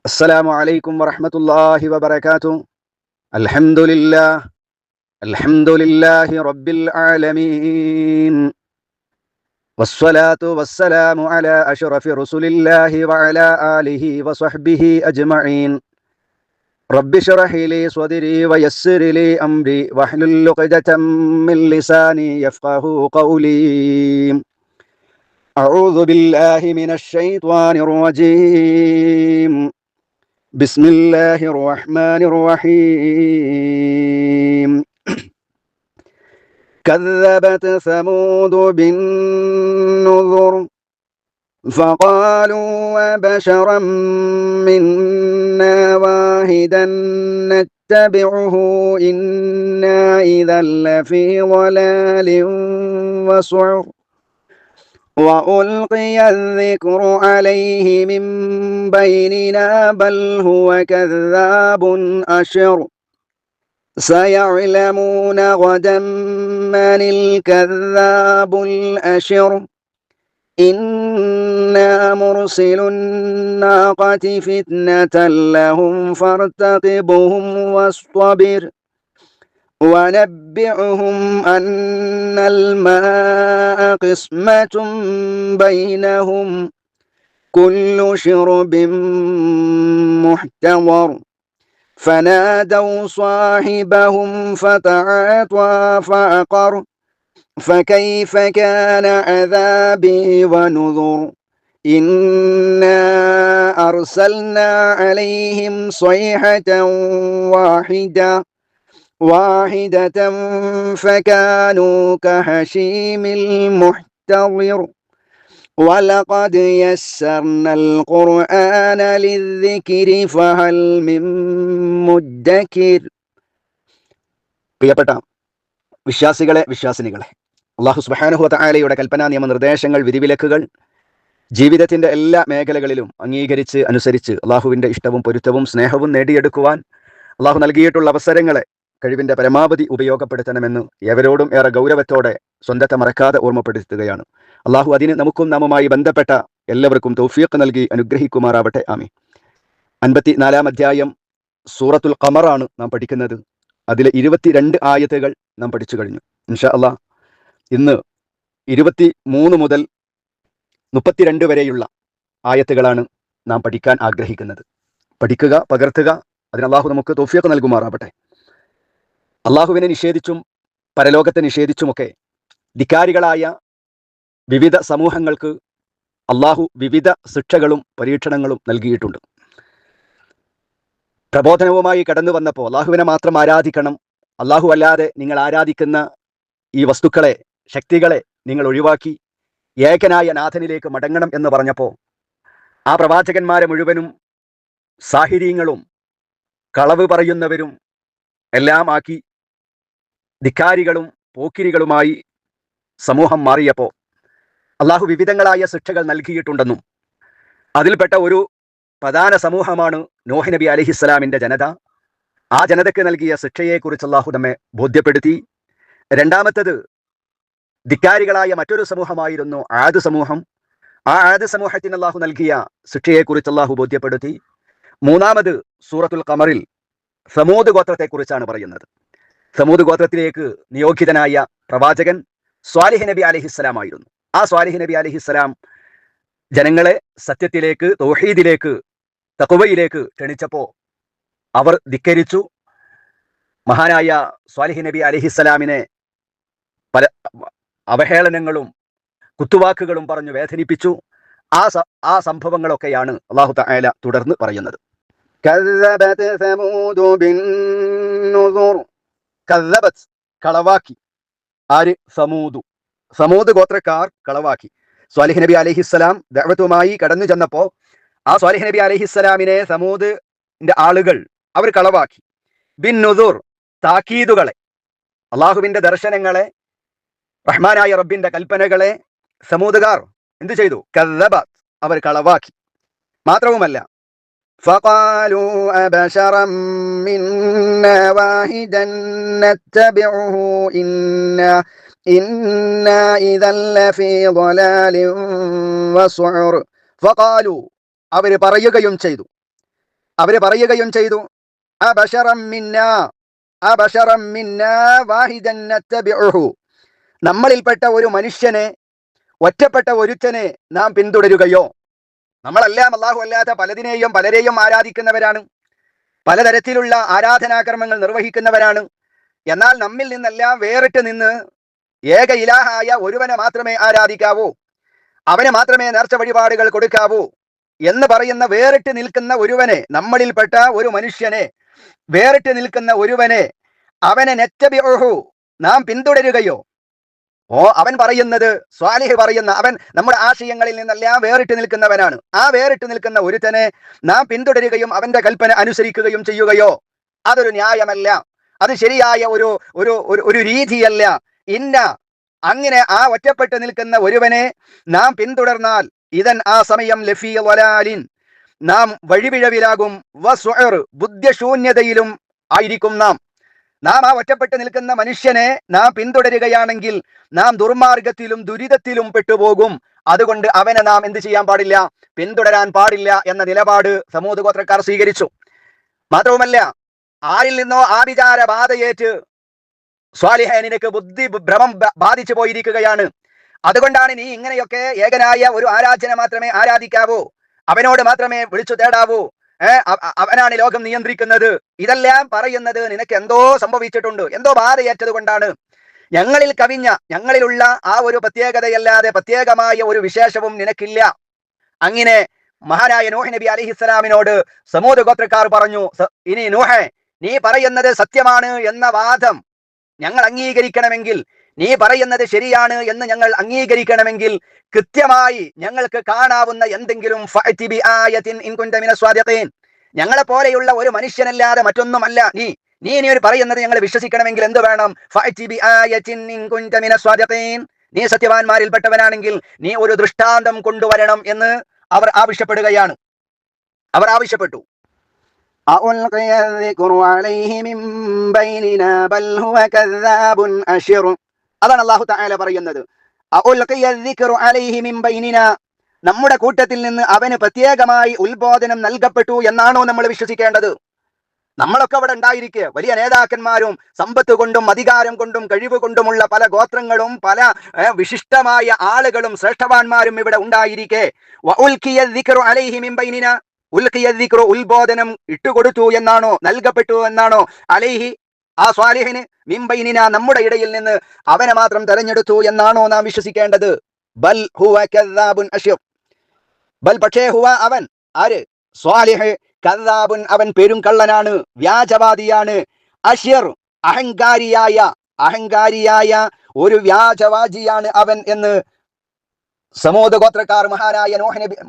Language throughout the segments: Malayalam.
السلام عليكم ورحمة الله وبركاته. الحمد لله رب العالمين، والصلاة والسلام على أشرف رسل الله وعلى آله وصحبه أجمعين. رب اشرح لي صدري ويسر لي أمري واحلل عقدة من لساني يفقه قولي. أعوذ بالله من الشيطان الرجيم. بسم الله الرحمن الرحيم. كذبت ثمود بالنذر فقالوا وبشرا منا واحدا نتبعه إنا إذا لفي ضلال وسعر وألقي الذكر عليه من بيننا بل هو كذاب أشر سيعلمون غدا من الكذاب الأشر إنا مرسل الناقة فتنة لهم فارتقبهم واصطبر ونبئهم أن الماء قسمة بينهم كل شرب محتضر فنادوا صاحبهم فتعاطى فعقر فكيف كان عذابي ونذر إنا أرسلنا عليهم صيحة واحدة فكانوا كهشيم المحتضر ولقد يسرنا القرآن للذكر فهل من മുദ്ദക്കിർ. പ്രിയപ്പെട്ട വിശ്വാസികളെ, വിശ്വാസിനികളെ, അല്ലാഹു സുബ്ഹാനഹു വ തആലയുടെ കൽപ്പനാ നിയമ നിർദ്ദേശങ്ങൾ, വിധിവിലക്കുകൾ ജീവിതത്തിന്റെ എല്ലാ മേഖലകളിലും അംഗീകരിച്ച് അനുസരിച്ച് അള്ളാഹുവിന്റെ ഇഷ്ടവും പൊരുത്തവും സ്നേഹവും നേടിയെടുക്കുവാൻ അള്ളാഹു നൽകിയിട്ടുള്ള അവസരങ്ങളെ കഴിവിന്റെ പരമാവധി ഉപയോഗപ്പെടുത്തണമെന്ന് ഏവരോടും ഏറെ ഗൗരവത്തോടെ സ്വന്തത്തെ മറക്കാതെ ഓർമ്മപ്പെടുത്തുകയാണ്. അള്ളാഹു അതിന് നമുക്കും നാമുമായി ബന്ധപ്പെട്ട എല്ലാവർക്കും തൗഫീഖ് നൽകി അനുഗ്രഹിക്കുമാറാവട്ടെ. ആമീൻ. 54-ാം അധ്യായം സൂറത്തുൽ ഖമറാണ് നാം പഠിക്കുന്നത്. അതിലെ 22 ആയത്തുകൾ നാം പഠിച്ചു കഴിഞ്ഞു. ഇൻഷാ അള്ളാഹ് ഇന്ന് 23 മുതൽ 32 വരെയുള്ള ആയത്തുകളാണ് നാം പഠിക്കാൻ ആഗ്രഹിക്കുന്നത്. പഠിക്കുക, പകർത്തുക, അതിന് അള്ളാഹു നമുക്ക് തൗഫീഖ് നൽകുമാറാവട്ടെ. അള്ളാഹുവിനെ നിഷേധിച്ചും പരലോകത്തെ നിഷേധിച്ചുമൊക്കെ ധിക്കാരികളായ വിവിധ സമൂഹങ്ങൾക്ക് അള്ളാഹു വിവിധ ശിക്ഷകളും പരീക്ഷണങ്ങളും നൽകിയിട്ടുണ്ട്. പ്രബോധനവുമായി കടന്നു വന്നപ്പോൾ അള്ളാഹുവിനെ മാത്രം ആരാധിക്കണം, അള്ളാഹു അല്ലാതെ നിങ്ങൾ ആരാധിക്കുന്ന ഈ വസ്തുക്കളെ, ശക്തികളെ നിങ്ങൾ ഒഴിവാക്കി ഏകനായ നാഥനിലേക്ക് മടങ്ങണം എന്ന് പറഞ്ഞപ്പോൾ ആ പ്രവാചകന്മാരെ മുഴുവനും സാഹിര്യങ്ങളും കളവ് പറയുന്നവരും എല്ലാം ആക്കി ധിക്കാരികളും പോക്കിരികളുമായി സമൂഹം മാറിയപ്പോൾ അള്ളാഹു വിവിധങ്ങളായ ശിക്ഷകൾ നൽകിയിട്ടുണ്ടെന്നും അതിൽപ്പെട്ട ഒരു പ്രധാന സമൂഹമാണ് നോഹ് നബി അലൈഹിസ്സലാമിന്റെ ജനത. ആ ജനതയ്ക്ക് നൽകിയ ശിക്ഷയെക്കുറിച്ച് അള്ളാഹു നമ്മെ ബോധ്യപ്പെടുത്തി. രണ്ടാമത്തത് ധിക്കാരികളായ മറ്റൊരു സമൂഹമായിരുന്നു ആദ് സമൂഹം. ആ ആദ് സമൂഹത്തിന് അള്ളാഹു നൽകിയ ശിക്ഷയെക്കുറിച്ച് അള്ളാഹു ബോധ്യപ്പെടുത്തി. മൂന്നാമത് സൂറത്തുൽ ഖമറിൽ സമൂദ് ഗോത്രത്തെക്കുറിച്ചാണ് പറയുന്നത്. സമൂദ് ഗോത്രത്തിലേക്ക് നിയോഗിതനായ പ്രവാചകൻ സ്വാലിഹ് നബി അലൈഹിസ്സലാം ആയിരുന്നു. ആ സ്വാലിഹ് നബി അലൈഹിസ്സലാം ജനങ്ങളെ സത്യത്തിലേക്ക്, തൗഹീദിലേക്ക്, തഖ്വയിലേക്ക് ക്ഷണിച്ചപ്പോൾ അവർ ധിക്കരിച്ചു. മഹാനായ സ്വാലിഹ് നബി അലൈഹിസ്സലാമിനെ പല അവഹേളനങ്ങളും കുത്തുവാക്കുകളും പറഞ്ഞു വേദനിപ്പിച്ചു. ആ സംഭവങ്ങളൊക്കെയാണ് അല്ലാഹു തആല തുടർന്ന് പറയുന്നത്. കസ്സബത് സമൂദു ബിന്നുദുർ. കസ്സബത് കളവാക്കി. ആര്? സമൂദ് ഗോത്രക്കാർ കളവാക്കി. സ്വാലിഹ് നബി അലൈഹിസ്സലാം ദഅവത്തുമായി കടന്നു ചെന്നപ്പോൾ ആ സ്വാലിഹ് നബി അലൈഹിസ്സലാമിനെ സമൂദിന്റെ ആളുകൾ അവർ കളവാക്കി. ബിന്നുദുർ, താക്കീതുകളെ, അള്ളാഹുവിന്റെ ദർശനങ്ങളെ, റഹ്മാനായ റബ്ബിന്റെ കൽപ്പനകളെ സമൂദുകാർ എന്ത് ചെയ്തു? കസ്സബത്, അവർ കളവാക്കി. മാത്രവുമല്ല, فقالوا أبشرا منا واحدا نتبعه إنا إذا لفي ضلال وسعر. فقالوا, അവർ പറയുകയും ചെയ്തു, അവര് പറയുകയും ചെയ്തു, അബശറം മിന്നാ അബശറം മിന്നാ വാഹിദൻ നത്തബിഉഹു. നമ്മളിൽപ്പെട്ട ഒരു മനുഷ്യനെ, ഒറ്റപ്പെട്ട ഒരുത്തനെ നാം പിന്തുടരുകയോ? നമ്മളെല്ലാം അല്ലാഹു അല്ലാത്ത പലരെയും ആരാധിക്കുന്നവരാണ്, പലതരത്തിലുള്ള ആരാധനാകർമ്മങ്ങൾ നിർവഹിക്കുന്നവരാണ്. എന്നാൽ നമ്മിൽ നിന്നെല്ലാം വേറിട്ട് നിന്ന് ഏക ഇലാഹായ ഒരുവനെ മാത്രമേ ആരാധിക്കാവൂ, അവന് മാത്രമേ നേർച്ച വഴിപാടുകൾ കൊടുക്കാവൂ എന്ന് പറയുന്ന വേറിട്ട് നിൽക്കുന്ന ഒരുവനെ, നമ്മളിൽപ്പെട്ട ഒരു മനുഷ്യനെ, വേറിട്ട് നിൽക്കുന്ന ഒരുവനെ, അവനെ നത്തബിഉഹു, നാം പിന്തുടരുകയോ? അവൻ പറയുന്നത്, സ്വാലിഹ് പറയുന്ന അവൻ നമ്മുടെ ആശയങ്ങളിൽ നിന്നെല്ലാം വേറിട്ട് നിൽക്കുന്നവനാണ്. ആ വേറിട്ട് നിൽക്കുന്ന ഒരുത്തനെ നാം പിന്തുടരുകയും അവന്റെ കൽപ്പന അനുസരിക്കുകയും ചെയ്യുകയോ? അതൊരു ന്യായമല്ല, അത് ശരിയായ ഒരു ഒരു ഒരു രീതിയല്ല. ഇന്ന അങ്ങനെ ആ ഒറ്റപ്പെട്ട് നിൽക്കുന്ന ഒരുവനെ നാം പിന്തുടർന്നാൽ ഇതൻ ആ സമയം ലഫീ വലാലിൻ, നാം വഴിപിഴവിലാകും, വസ്ഉർ, ബുദ്ധിശൂന്യതയിലും ആയിരിക്കും നാം. ആ ഒറ്റപ്പെട്ട് നിൽക്കുന്ന മനുഷ്യനെ നാം പിന്തുടരുകയാണെങ്കിൽ നാം ദുർമാർഗത്തിലും ദുരിതത്തിലും പെട്ടുപോകും. അതുകൊണ്ട് അവനെ നാം എന്ത് ചെയ്യാൻ പാടില്ല? പിന്തുടരാൻ പാടില്ല എന്ന നിലപാട് സമൂത് ഗോത്രക്കാർ സ്വീകരിച്ചു. മാത്രവുമല്ല, ആരിൽ നിന്നോ ആഭിചാര ബാധയേറ്റ് സ്വാലിഹേ, നിനക്ക് ബുദ്ധി ഭ്രമം ബാധിച്ചു പോയിരിക്കുകയാണ്, അതുകൊണ്ടാണ് നീ ഇങ്ങനെയൊക്കെ ഏകനായ ഒരു ആരാധന മാത്രമേ ആരാധിക്കാവൂ, അവനോട് മാത്രമേ വിളിച്ചു തേടാവൂ, അവനാണ് ലോകം നിയന്ത്രിക്കുന്നത്. ഇതെല്ലാം പറയുന്നത് നിനക്ക് എന്തോ സംഭവിച്ചിട്ടുണ്ട്, എന്തോ ബാധയേറ്റത് കൊണ്ടാണ്. ഞങ്ങളിൽ കവിഞ്ഞ, ഞങ്ങളിലുള്ള ആ ഒരു പ്രത്യേകതയല്ലാതെ പ്രത്യേകമായ ഒരു വിശേഷവും നിനക്കില്ല. അങ്ങനെ മഹാനായ നൂഹ് നബി അലൈഹിസ്സലാമിനോട് സമൂത് ഗോത്രക്കാർ പറഞ്ഞു, ഇനി നൂഹേ, നീ പറയുന്നത് സത്യമാണ് എന്ന വാദം ഞങ്ങൾ അംഗീകരിക്കണമെങ്കിൽ, നീ പറയുന്നത് ശരിയാണ് എന്ന് ഞങ്ങൾ അംഗീകരിക്കണമെങ്കിൽ കൃത്യമായി ഞങ്ങൾക്ക് കാണാവുന്ന എന്തെങ്കിലും ഫഅതി ബിആയത്തിൻ ഇൻ കുൻത മിനസ് സ്വാദിഖീൻ, ഞങ്ങളെ പോലെയുള്ള ഒരു മനുഷ്യനല്ലാതെ മറ്റൊന്നുമല്ല നീ ഇനി ഒരു പറയുന്നത് ഞങ്ങൾ വിശ്വസിക്കണമെങ്കിൽ എന്ത് വേണം? ഫഅതി ബിആയത്തിൻ ഇൻ കുൻത മിനസ് സ്വാദിഖീൻ, നീ സത്യവാന്മാരിൽപ്പെട്ടവനാണെങ്കിൽ നീ ഒരു ദൃഷ്ടാന്തം കൊണ്ടുവരണം എന്ന് അവർ ആവശ്യപ്പെടുകയാണ്. അവർ ആവശ്യപ്പെട്ടു. അതാണ് അല്ലാഹു തആല പറയുന്നത്, നമ്മുടെ കൂട്ടത്തിൽ നിന്ന് അവന് പ്രത്യേകമായി ഉത്ബോധനം നൽകപ്പെട്ടു എന്നാണോ നമ്മൾ വിശ്വസിക്കേണ്ടത്? നമ്മളൊക്കെ അവിടെ ഉണ്ടായിരിക്കെ, വലിയ നേതാക്കന്മാരും സമ്പത്ത് കൊണ്ടും അധികാരം കൊണ്ടും കഴിവ് കൊണ്ടുമുള്ള പല ഗോത്രങ്ങളും പല വിശിഷ്ടമായ ആളുകളും ശ്രേഷ്ഠവാന്മാരും ഇവിടെ ഉണ്ടായിരിക്കെ, ഉത്ബോധനം ഇട്ടുകൊടുത്തു എന്നാണോ, നൽകപ്പെട്ടു എന്നാണോ? അലൈഹി, ആ സ്വാലിഹിന്, മിംബൈനിന, നമ്മുടെ ഇടയിൽ നിന്ന് അവനെ മാത്രം തെരഞ്ഞെടുത്തു എന്നാണോ നാം വിശ്വസിക്കേണ്ടത്? ബൽ ഹുവ കദ്ദാബുൻ അശ്ർ, ബൽ പക്ഷേ ഹുവ അവൻ, ആര്? സ്വാലിഹ്, കദ്ദാബുൻ അവൻ പെരും കള്ളനാണ്, വ്യാജവാദിയാണ്, അശ്ർ അഹങ്കാരിയായ ഒരു വ്യാജവാദിയാണ് അവൻ എന്ന് സമൂത് ഗോത്രക്കാർ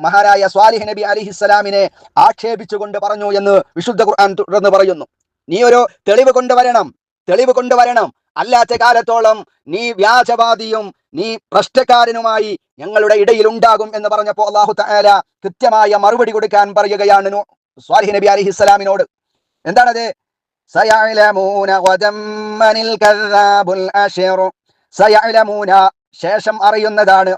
മഹാനായ സ്വാലിഹ് നബി അലൈഹിസ്സലാമിനെ ആക്ഷേപിച്ചുകൊണ്ട് പറഞ്ഞു എന്ന് വിശുദ്ധ ഖുർആൻ തുടർന്ന് പറയുന്നു. നീ ഒരു തെളിവ് കൊണ്ടുവരണം, അല്ലാത്ത കാലത്തോളം നീ വ്യാജവാദിയും നീ ഭ്രഷ്ടക്കാരനുമായി ഞങ്ങളുടെ ഇടയിൽ ഉണ്ടാകും എന്ന് പറഞ്ഞപ്പോൾ അല്ലാഹു തആല കൃത്യമായ മറുപടി കൊടുക്കാൻ പറയുകയാണ് സ്വാലിഹ് നബി അലൈഹിസ്സലാമിനോട്. എന്താണത്? സയഅലമൂന ഗദമ്മനിൽ കദ്ദാബുൽ അശ്ർ, സയഅലമൂന, ശേഷം അറിയുന്നതാണ്,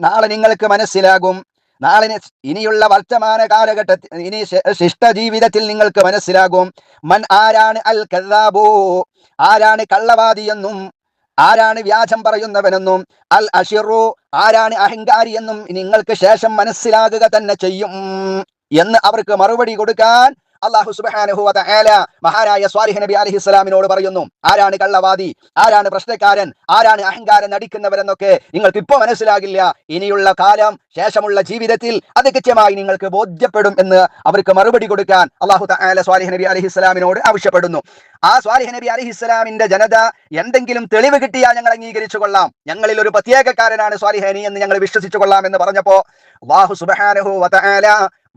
നാളെ നിങ്ങൾക്ക് മനസ്സിലാകും, നാളെ ഇനിയുള്ള വർത്തമാന കാലഘട്ടത്തിൽ, ഇനി ശിഷ്ട ജീവിതത്തിൽ നിങ്ങൾക്ക് മനസ്സിലാകും, മൻ, ആരാണ് അൽ കദ്ദാബു, ആരാണ് കള്ളവാദിയെന്നും ആരാണ് വ്യാജം പറയുന്നവനെന്നും, അൽ അശ്റു, ആരാണ് അഹങ്കാരി എന്നും നിങ്ങൾക്ക് ശേഷം മനസ്സിലാകുക തന്നെ ചെയ്യും എന്ന് അവർക്ക് മറുപടി കൊടുക്കാൻ അല്ലാഹു സുബ്ഹാനഹു വ തആല മഹാനായ സ്വാലിഹ് നബി അലൈഹിസ്സലാമിനോട് പറയുന്നു. ആരാണ് കള്ളവാദി, ആരാണ് പ്രശ്നക്കാരൻ, ആരാണ് അഹങ്കാരം നടിക്കുന്നവരെന്നൊക്കെ നിങ്ങൾക്ക് ഇപ്പോൾ മനസ്സിലാകില്ല, ഇനിയുള്ള കാലം, ശേഷമുള്ള ജീവിതത്തിൽ അത് കൃത്യമായി നിങ്ങൾക്ക് ബോധ്യപ്പെടും എന്ന് അവർക്ക് മറുപടി കൊടുക്കാൻ അല്ലാഹു തആല സ്വാലിഹ് നബി അലൈഹിസ്സലാമിനോട് ആവശ്യപ്പെടുന്നു. ആ സ്വാലിഹ് നബി അലൈഹിസ്സലാമിന്റെ ജനത എന്തെങ്കിലും തെളിവ് കിട്ടിയാൽ ഞങ്ങൾ അംഗീകരിച്ചു കൊള്ളാം, ഞങ്ങളിൽ ഒരു പ്രത്യേകക്കാരനാണ് സ്വാലിഹ് എന്ന് ഞങ്ങൾ വിശ്വസിച്ചു കൊള്ളാം എന്ന് പറഞ്ഞപ്പോ അല്ലാഹു സുബ്ഹാനഹു വ തആല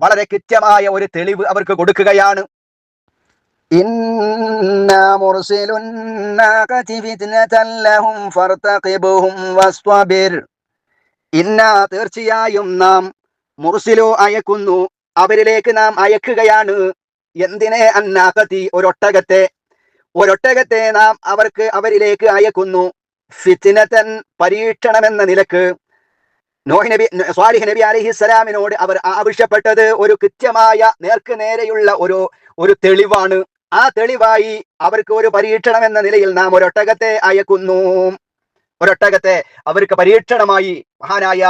വളരെ കൃത്യമായ ഒരു തെളിവ് അവർക്ക് കൊടുക്കുകയാണ്. ഇന്നാ മുർസിലുൻ നാഖതി ഫിത്നതൻ ലഹും ഫർതഖിബ്ഹും വസ്തബിർ, ഇന്നാ, തീർച്ചയായും നാം, മുർസിലു അയക്കുന്നു, അവരിലേക്ക് നാം അയക്കുകയാണ്. എന്തിനെ? അന്നാഖതി, ഒരൊട്ടകത്തെ നാം അവരിലേക്ക് അയക്കുന്നു. ഫിത്നതൻ, പരീക്ഷണമെന്ന നിലക്ക്, സ്വാലിഹ് നബി അലൈഹിസ്സലാമിനോട് അവർ ആവശ്യപ്പെട്ടത് ഒരു കൃത്യമായ നേർക്ക് നേരെയുള്ള ഒരു തെളിവാണ്. ആ തെളിവായി അവർക്ക് ഒരു പരീക്ഷണം എന്ന നിലയിൽ നാം ഒരൊട്ടകത്തെ അയക്കുന്നു. ഒരൊട്ടകത്തെ അവർക്ക് പരീക്ഷണമായി മഹാനായ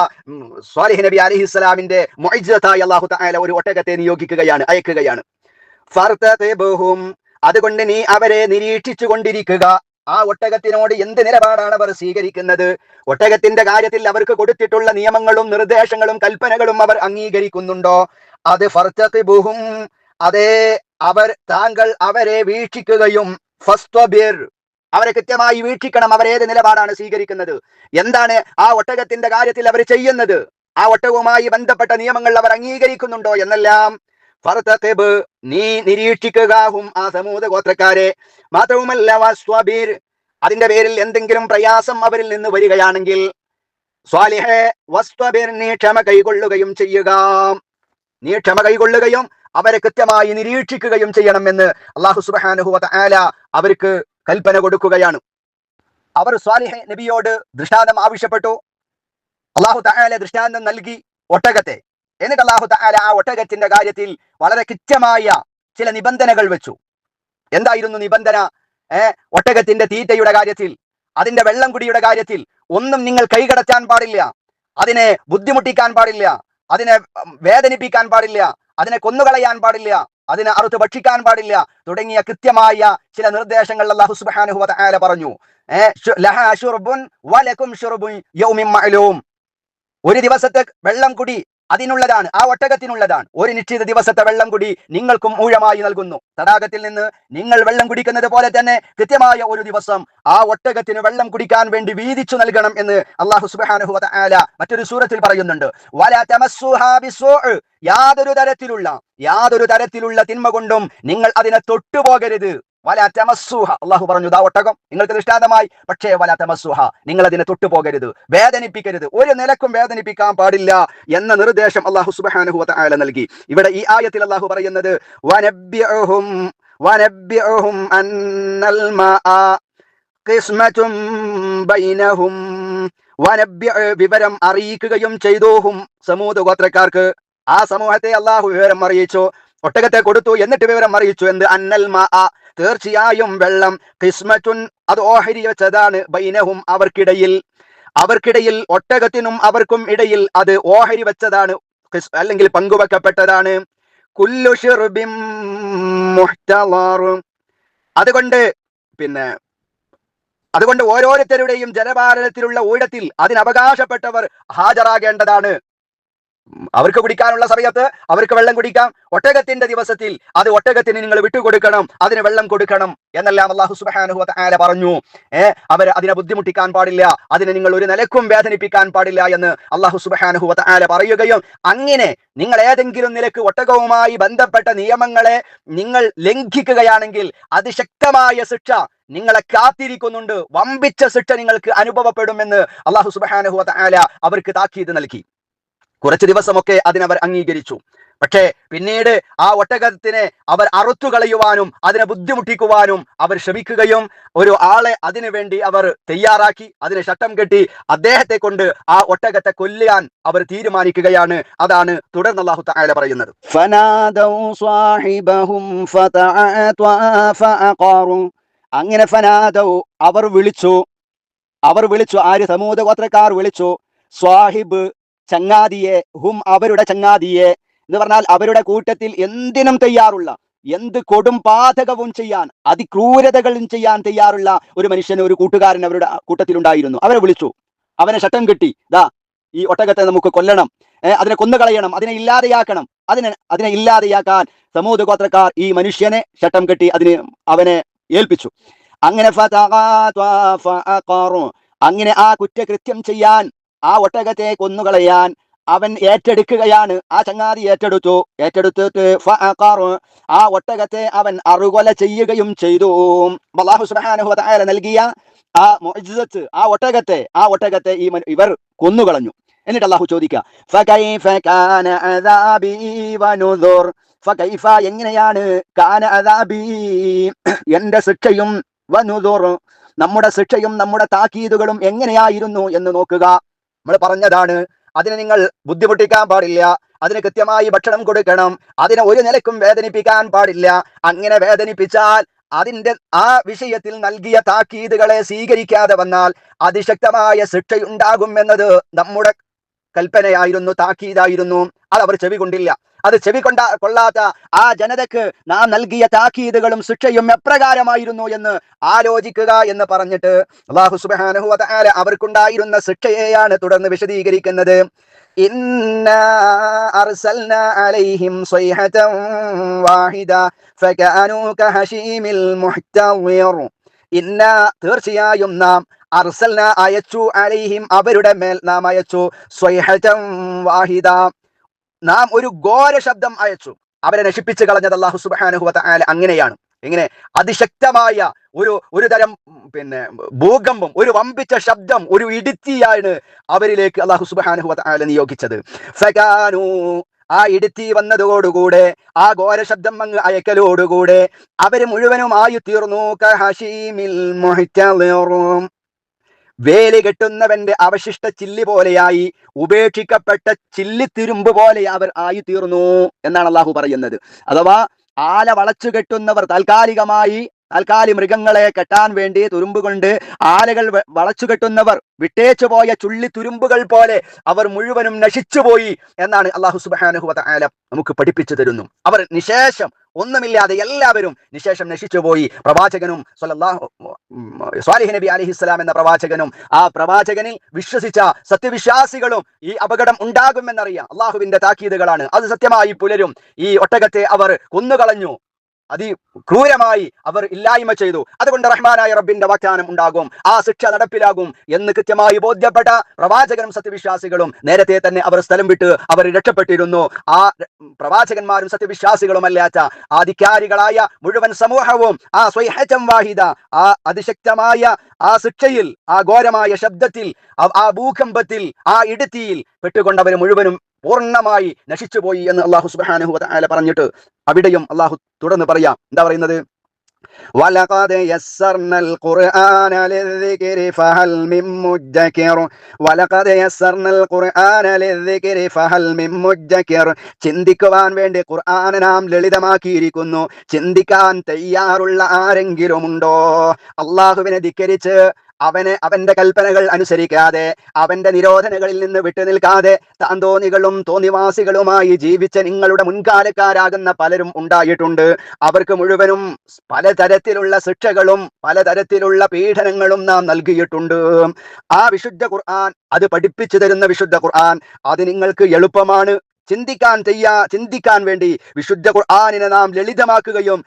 സ്വാലിഹ് നബി അലൈഹിസ്സലാമിന്റെ മുഅ്ജിസത്തായി അല്ലാഹു തആല ഒരു ഒട്ടകത്തെ നിയോഗിക്കുകയാണ്, അയക്കുകയാണ്. ഫർതഖിബ്ഹും, അതുകൊണ്ട് നീ അവരെ നിരീക്ഷിച്ചു കൊണ്ടിരിക്കുക. ആ ഒട്ടകത്തിനോട് എന്ത് നിലപാടാണ് അവർ സ്വീകരിക്കുന്നത്? ഒട്ടകത്തിന്റെ കാര്യത്തിൽ അവർക്ക് കൊടുത്തിട്ടുള്ള നിയമങ്ങളും നിർദ്ദേശങ്ങളും കൽപ്പനകളും അവർ അംഗീകരിക്കുന്നുണ്ടോ? അത് ഫർതഖിബ്ഹും, അതേ താങ്കൾ അവരെ വീക്ഷിക്കുകയും ഫസ്തബിർ, അവരെ കൃത്യമായി വീക്ഷിക്കണം. അവരേത് നിലപാടാണ് സ്വീകരിക്കുന്നത്, എന്താണ് ആ ഒട്ടകത്തിന്റെ കാര്യത്തിൽ അവർ ചെയ്യുന്നത്, ആ ഒട്ടകവുമായി ബന്ധപ്പെട്ട നിയമങ്ങൾ അവർ അംഗീകരിക്കുന്നുണ്ടോ എന്നെല്ലാം ഫർതഖിബ്, നീ നിരീക്ഷിക്കുക, ആ സമൂദ് ഗോത്രക്കാരെ. മാത്രവുമല്ല വസ്വബിർ, അതിന്റെ പേരിൽ എന്തെങ്കിലും പ്രയാസം അവരിൽ നിന്ന് വരികയാണെങ്കിൽ സ്വാലിഹേ വസ്വബിർ, നീ ക്ഷമ കൈകൊള്ളുകയും ചെയ്യുക. നീ ക്ഷമ കൈകൊള്ളുകയും അവരെ കൃത്യമായി നിരീക്ഷിക്കുകയും ചെയ്യണമെന്ന് അല്ലാഹു സുബ്ഹാനഹു വ തആല അവർക്ക് കൽപ്പന കൊടുക്കുകയാണ്. അവർ സ്വാലിഹ് നബിയോട് ദൃഷ്ടാന്തം ആവശ്യപ്പെട്ടു. അല്ലാഹു തആല ദൃഷ്ടാന്തം നൽകി ഒട്ടകത്തെ. എന്നിട്ട് അല്ലാഹു തആല ആ ഒട്ടകത്തിന്റെ കാര്യത്തിൽ വളരെ കൃത്യമായ ചില നിബന്ധനകൾ വെച്ചു. എന്തായിരുന്നു നിബന്ധന? ഒട്ടകത്തിന്റെ തീറ്റയുടെ കാര്യത്തിൽ, അതിന്റെ വെള്ളം കുടിയുടെ കാര്യത്തിൽ ഒന്നും നിങ്ങൾ കൈകടത്താൻ പാടില്ല, അതിനെ ബുദ്ധിമുട്ടിക്കാൻ പാടില്ല, അതിനെ വേദനിപ്പിക്കാൻ പാടില്ല, അതിനെ കൊന്നുകളയാൻ പാടില്ല, അതിനെ അറുത്ത് ഭക്ഷിക്കാൻ പാടില്ല തുടങ്ങിയ കൃത്യമായ ചില നിർദ്ദേശങ്ങൾ അല്ലാഹു സുബ്ഹാനഹു വ തആല പറഞ്ഞു. ലഹാ ശുർബുൻ വലകും ശുർബുൻ യൗമിൻ മഅലൂം, ഒരു ദിവസത്തെ വെള്ളം കുടി അതിനുള്ളതാണ്, ആ ഒട്ടകത്തിനുള്ളതാണ്. ഒരു നിശ്ചിത ദിവസത്തെ വെള്ളം കുടി നിങ്ങൾക്കും ഊഴമായി നൽകുന്നു. തടാകത്തിൽ നിന്ന് നിങ്ങൾ വെള്ളം കുടിക്കുന്നത് പോലെ തന്നെ കൃത്യമായ ഒരു ദിവസം ആ ഒട്ടകത്തിന് വെള്ളം കുടിക്കാൻ വേണ്ടി വീതിച്ചു നൽകണം എന്ന് അല്ലാഹു സുബ്ഹാനഹു വ തആല മറ്റൊരു സൂറത്തിൽ പറയുന്നുണ്ട്. വലാ തമസ്സുഹാ ബിസ്സൂഅ്, യാതൊരു തരത്തിലുള്ള തിന്മ കൊണ്ടും നിങ്ങൾ അതിനെ തൊട്ടുപോകരുത്. വലാ തമസ്സുഹ, അല്ലാഹു പറഞ്ഞു ദാ ഒട്ടകം നിങ്ങൾക്ക് ദൃഷ്ടാന്തമായി, പക്ഷേ വലാ തമസ്സുഹ, നിങ്ങൾ അതിനെ തൊട്ടുപോകരുത്, വേദനിപ്പിക്കരുത്, ഒരു നിലക്കും വേദനിപ്പിക്കാൻ പാടില്ല എന്ന നിർദ്ദേശം അല്ലാഹു സുബ്ഹാനഹു വ തആല നൽകി. ഇവിടെ ഈ ആയത്തിൽ അല്ലാഹു പറയുന്നത് വനബ്ബിഉഹും അന്നൽ മാഅ ഖിസ്മതും ബൈനഹും, വിവരം അറിയിക്കുകയും ചെയ്തുഹും, സമൂദ് ഗോത്രക്കാർക്ക്. ആ സമൂഹത്തെ അല്ലാഹു വിവരം അറിയിച്ചു, ഒട്ടകത്തെ കൊടുത്തു, എന്നിട്ട് വിവരം അറിയിച്ചു എന്ത്? അന്നൽ മാഅ, തീർച്ചയായും വെള്ളം, ഖിസ്മത്തുൻ, അത് ഓഹരി വെച്ചതാണ്, ബൈനഹും, അവർക്കിടയിൽ ഒട്ടകത്തിനും അവർക്കും ഇടയിൽ അത് ഓഹരി വെച്ചതാണ്, അല്ലെങ്കിൽ പങ്കുവെക്കപ്പെട്ടതാണ്. കുല്ലു ശിർബിൻ മുഹ്തളർ, അതുകൊണ്ട് ഓരോരുത്തരുടെയും ജലപാനത്തിലുള്ള ഊഴത്തിൽ അതിനവകാശപ്പെട്ടവർ ഹാജരാകേണ്ടതാണ്. അവർക്ക് കുടിക്കാനുള്ള സമയത്ത് അവർക്ക് വെള്ളം കുടിക്കാം. ഒട്ടകത്തിന്റെ ദിവസത്തിൽ അത് ഒട്ടകത്തിന് നിങ്ങൾ വിട്ടുകൊടുക്കണം, അതിന് വെള്ളം കൊടുക്കണം എന്നെല്ലാം അല്ലാഹു സുബ്ഹാനഹു വ തആല പറഞ്ഞു. അതിനെ ബുദ്ധിമുട്ടിക്കാൻ പാടില്ല, അതിനെ നിങ്ങൾ ഒരു നിലക്കും വേദനിപ്പിക്കാൻ പാടില്ല എന്ന് അല്ലാഹു സുബ്ഹാനഹു വ തആല പറയുകയും, അങ്ങനെ നിങ്ങൾ ഏതെങ്കിലും നിലക്ക് ഒട്ടകവുമായി ബന്ധപ്പെട്ട നിയമങ്ങളെ നിങ്ങൾ ലംഘിക്കുകയാണെങ്കിൽ അതിശക്തമായ ശിക്ഷ നിങ്ങളെ കാത്തിരിക്കുന്നുണ്ട്, വമ്പിച്ച ശിക്ഷ നിങ്ങൾക്ക് അനുഭവപ്പെടുമെന്ന് അല്ലാഹു സുബ്ഹാനഹു വ തആല അവർക്ക് താക്കീത് നൽകി. കുറച്ച് ദിവസമൊക്കെ അതിനവർ അംഗീകരിച്ചു. പക്ഷേ പിന്നീട് ആ ഒട്ടകത്തിനെ അവർ അറുത്തുകളയുവാനും അതിനെ ബുദ്ധിമുട്ടിക്കുവാനും അവർ ശ്രമിക്കുകയും ഒരു ആളെ അതിനു വേണ്ടി അവർ തയ്യാറാക്കി, അതിനെ ശട്ടം കെട്ടി അദ്ദേഹത്തെ കൊണ്ട് ആ ഒട്ടകത്തെ കൊല്ലാൻ അവർ തീരുമാനിക്കുകയാണ്. അതാണ് തുടർന്ന് അല്ലാഹു തആല പറയുന്നത്. അങ്ങനെ ഫനാദൗ, അവർ വിളിച്ചു, ആര്? സമൂദ് ഗോത്രക്കാർ വിളിച്ചു, സ്വാഹിബ്, ചങ്ങാതിയെ, ഹും, അവരുടെ ചങ്ങാതിയെ എന്ന് പറഞ്ഞാൽ അവരുടെ കൂട്ടത്തിൽ എന്തിനും തയ്യാറുള്ള, എന്ത് കൊടും പാതകവും ചെയ്യാൻ, അതിക്രൂരതകളും ചെയ്യാൻ തയ്യാറുള്ള ഒരു മനുഷ്യന്, ഒരു കൂട്ടുകാരൻ അവരുടെ കൂട്ടത്തിലുണ്ടായിരുന്നു. അവരെ വിളിച്ചു, അവനെ ശട്ടം കെട്ടി, ദാ ഈ ഒട്ടകത്തെ നമുക്ക് കൊല്ലണം, അതിനെ കൊന്നുകളയണം, അതിനെ ഇല്ലാതെയാക്കണം. അതിനെ ഇല്ലാതെയാക്കാൻ സമൂദ് ഗോത്രക്കാർ ഈ മനുഷ്യനെ ശട്ടം കെട്ടി അവനെ ഏൽപ്പിച്ചു. അങ്ങനെ ആ കുറ്റകൃത്യം ചെയ്യാൻ, ആ ഒട്ടകത്തെ കൊന്നുകളയാൻ അവൻ ഏറ്റെടുക്കുകയാണ്. ആ ചങ്ങാതി ഏറ്റെടുത്തിട്ട് ആ ഒട്ടകത്തെ അവൻ അറുകൊല ചെയ്യുകയും ചെയ്തു. അല്ലാഹു സുബ്ഹാനഹു വ തആല നൽകിയ ആ മുഅ്ജിസത്ത്, ആ ഒട്ടകത്തെ ഇവർ കൊന്നുകളഞ്ഞു. എന്നിട്ട് അല്ലാഹു ചോദിക്കുക, ഫകൈഫ കാന അദാബി വനുദുർ, ഫകൈഫ, എങ്ങനെയാണ്, കാന അദാബി, എന്റെ ശിക്ഷയും, വനുദുർ, നമ്മുടെ ശിക്ഷയും നമ്മുടെ താക്കീതുകളും എങ്ങനെയായിരുന്നു എന്ന് നോക്കുക. നമ്മൾ പറഞ്ഞതാണ്, അതിനെ നിങ്ങൾ ബുദ്ധിമുട്ടിക്കാൻ പാടില്ല, അതിന് കൃത്യമായി ഭക്ഷണം കൊടുക്കണം, അതിനെ ഒരു നിലക്കും വേദനിപ്പിക്കാൻ പാടില്ല. അങ്ങനെ വേദനിപ്പിച്ചാൽ അതിന്റെ ആ വിഷയത്തിൽ നൽകിയ താക്കീതുകളെ സ്വീകരിക്കാതെ വന്നാൽ അതിശക്തമായ ശിക്ഷയുണ്ടാകും എന്നത് നമ്മുടെ കൽപ്പനയായിരുന്നു, താക്കീതായിരുന്നു. അത് അവർ ചെവി കൊണ്ടില്ല. അത് കൊള്ളാത്ത ആ ജനതക്ക് നാം നൽകിയ താക്കീതുകളും ശിക്ഷയും എപ്രകാരമായിരുന്നു എന്ന് ആലോചിക്കുക എന്ന് പറഞ്ഞിട്ട് അല്ലാഹു സുബ്ഹാനഹു വ തആല അവർക്കുണ്ടായിരുന്ന ശിക്ഷയെയാണ് തുടർന്ന് വിശദീകരിക്കുന്നത്. ഇന്നാ അർസൽനാ അലൈഹിം സ്വൈഹതൻ വാഹിദ ഫകഅനൂ കഹശീമിൽ മുഹ്തദിർ. ഇന്നാ തീർച്ചയായും നാം അർസൽന അയച്ചു അലൈഹിം അവരുടെ മേൽ നാം അയച്ചു സ്വൈഹതൻ വാഹിദ നാം ഒരു ഘോര ശബ്ദം അയച്ചു. അവരെ നശിപ്പിച്ചു കളഞ്ഞത് അല്ലാഹു സുബ്ഹാനഹു വ തആല അങ്ങനെയാണ്. എങ്ങനെ? അതിശക്തമായ ഒരു തരം ഭൂകമ്പം, ഒരു വമ്പിച്ച ശബ്ദം, ഒരു ഇടുത്തിയാണ് അവരിലേക്ക് അല്ലാഹു സുബ്ഹാനഹു വ തആല നിയോഗിച്ചത്. ഫകാനൂ ആ ഇടുത്തി വന്നതോടുകൂടെ, ആ ഘോര ശബ്ദം അങ്ങ് അയക്കലോടുകൂടെ അവര് മുഴുവനുമായി തീർന്നു. കഹശീമിൽ മുഹ്തദിർ വേലി കെട്ടുന്നവന്റെ അവശിഷ്ട ചില്ലി പോലെയായി, ഉപേക്ഷിക്കപ്പെട്ട ചില്ലിത്തിരുമ്പ് പോലെ അവർ ആയി തീർന്നു എന്നാണ് അള്ളാഹു പറയുന്നത്. അഥവാ ആല വളച്ചു കെട്ടുന്നവർ താൽക്കാലിക മൃഗങ്ങളെ കെട്ടാൻ വേണ്ടി തുരുമ്പ് കൊണ്ട് ആലകൾ വളച്ചു കെട്ടുന്നവർ വിട്ടേച്ചു പോയ ചുള്ളി തുരുമ്പുകൾ പോലെ അവർ മുഴുവനും നശിച്ചുപോയി എന്നാണ് അല്ലാഹു സുബ്ഹാനഹു വ തആല നമുക്ക് പഠിപ്പിച്ചു തരുന്നു. അവർ നിശേഷം ഒന്നുമില്ലാതെ എല്ലാവരും നിശേഷം നശിച്ചുപോയി. പ്രവാചകനും സ്വാലിഹ് നബി അലൈഹിസ്സലാം എന്ന പ്രവാചകനും ആ പ്രവാചകനിൽ വിശ്വസിച്ച സത്യവിശ്വാസികളും ഈ അപകടം ഉണ്ടാകുമെന്നറിയാം. അള്ളാഹുവിന്റെ താക്കീതുകളാണ്. അത് സത്യമായി പുലരും. ഈ ഒട്ടകത്തെ അവർ കൊന്നുകളഞ്ഞു, അതിക്രൂരമായി അവർ ഇല്ലായ്മ ചെയ്തു. അതുകൊണ്ട് റഹ്മാനായ റബ്ബിന്റെ വാഗ്ദാനം ഉണ്ടാകും, ആ ശിക്ഷ നടപ്പിലാകും എന്ന് കൃത്യമായി ബോധ്യപ്പെട്ട പ്രവാചകനും സത്യവിശ്വാസികളും നേരത്തെ തന്നെ അവർ സ്ഥലം വിട്ട് അവർ രക്ഷപ്പെട്ടിരുന്നു. ആ പ്രവാചകന്മാരും സത്യവിശ്വാസികളും അല്ലാത്ത ആധികാരികളായ മുഴുവൻ സമൂഹവും ആ സ്വൈഹതൻ വാഹിദ, ആ അതിശക്തമായ ആ ശിക്ഷയിൽ, ആ ഘോരമായ ശബ്ദത്തിൽ, ആ ഭൂകമ്പത്തിൽ, ആ ഇടുത്തിയിൽ പെട്ടുകൊണ്ടവർ മുഴുവനും പൂർണ്ണമായി നശിച്ചുപോയി എന്ന് അല്ലാഹു സുബ്ഹാനഹു വ തആല പറഞ്ഞിട്ട് അവിടെയും അല്ലാഹു തുടർന്ന് പറയാം. എന്താ പറയുന്നത്? വലഖദ് യസ്സർനൽ ഖുർആന ലിദ്ദിക്രി ഫഹൽ മിൻ മുദ്ദക്കിർ. വലഖദ് യസ്സർനൽ ഖുർആന ലിദ്ദിക്രി ഫഹൽ മിൻ മുദ്ദക്കിർ. ചിന്തിക്കുവാൻ വേണ്ടി ഖുർആനെ നാം ലളിതമാക്കിയിരിക്കുന്നു. ചിന്തിക്കാൻ തയ്യാറുള്ള ആരെങ്കിലും ഉണ്ടോ? അല്ലാഹുവിനെ ധിക്കരിച്ച് അവന്റെ കൽപ്പനകൾ അനുസരിക്കാതെ, അവന്റെ നിരോധനകളിൽ നിന്ന് വിട്ടുനിൽക്കാതെ താന്തോന്നികളും തോന്നിവാസികളുമായി ജീവിച്ച നിങ്ങളുടെ മുൻകാലക്കാരാകുന്ന പലരും ഉണ്ടായിട്ടുണ്ട്. അവർക്ക് മുഴുവനും പലതരത്തിലുള്ള ശിക്ഷകളും പലതരത്തിലുള്ള പീഡനങ്ങളും നാം നൽകിയിട്ടുണ്ട്. ആ വിശുദ്ധ ഖുർആൻ, അത് പഠിപ്പിച്ചു തരുന്ന വിശുദ്ധ ഖുർആൻ, അത് നിങ്ങൾക്ക് എളുപ്പമാണ്. ചിന്തിക്കാൻ വേണ്ടി വിശുദ്ധ ഖുർആനിനെ നാം ലളിതമാക്കുകയും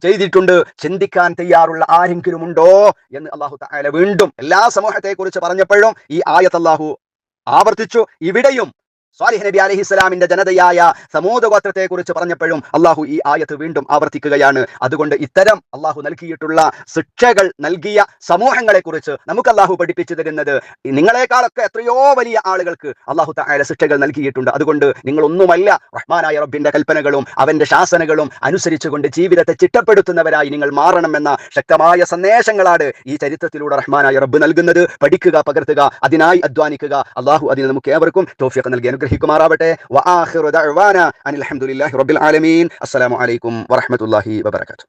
ചെയ്തിട്ടുണ്ട്. ചിന്തിക്കാൻ തയ്യാറുള്ള ആരെങ്കിലും ഉണ്ടോ എന്ന് അല്ലാഹു തആല വീണ്ടും എല്ലാ സമൂഹത്തെ കുറിച്ച് പറഞ്ഞപ്പോഴും ഈ ആയത്ത് അല്ലാഹു ആവർത്തിച്ചു. ഇവിടെയും സ്വാലിഹ് നബി അലൈഹിസ്സലാമിന്റെ ജനതയായ സമൂദ് ഗോത്രത്തെ കുറിച്ച് പറഞ്ഞപ്പോഴും അല്ലാഹു ഈ ആയത്ത് വീണ്ടും ആവർത്തിക്കുകയാണ്. അതുകൊണ്ട് ഇത്തരം അല്ലാഹു നൽകിയിട്ടുള്ള ശിക്ഷകൾ നൽകിയ സമൂഹങ്ങളെ കുറിച്ച് നമുക്ക് അല്ലാഹു പഠിപ്പിച്ചു തരുന്നത്, നിങ്ങളെക്കാളൊക്കെ എത്രയോ വലിയ ആളുകൾക്ക് അല്ലാഹു തആല ശിക്ഷകൾ നൽകിയിട്ടുണ്ട്. അതുകൊണ്ട് നിങ്ങളൊന്നുമല്ല, റഹ്മാനായ റബ്ബിന്റെ കൽപ്പനകളും അവന്റെ ശാസനകളും അനുസരിച്ചുകൊണ്ട് ജീവിതത്തെ ചിട്ടപ്പെടുത്തുന്നവരായി നിങ്ങൾ മാറണമെന്ന ശക്തമായ സന്ദേശങ്ങളാണ് ഈ ചരിത്രത്തിലൂടെ റഹ്മാനായ റബ്ബ് നൽകുന്നത്. പഠിക്കുക, പകർത്തുക, അതിനായി അധ്വാനിക്കുക. അല്ലാഹു അതിന് നമുക്ക് ഏവർക്കും തൗഫീഖ് നൽകി അനുഗ്രഹിക്കുമാറാവട്ടെ. വആഖിറു ദഅ്വാനാ അനിൽ ഹംദുലില്ലാഹി റബ്ബിൽ ആലമീൻ. അസ്സലാമു അലൈക്കും വറഹ്മത്തുള്ളാഹി വബറകാതുഹു.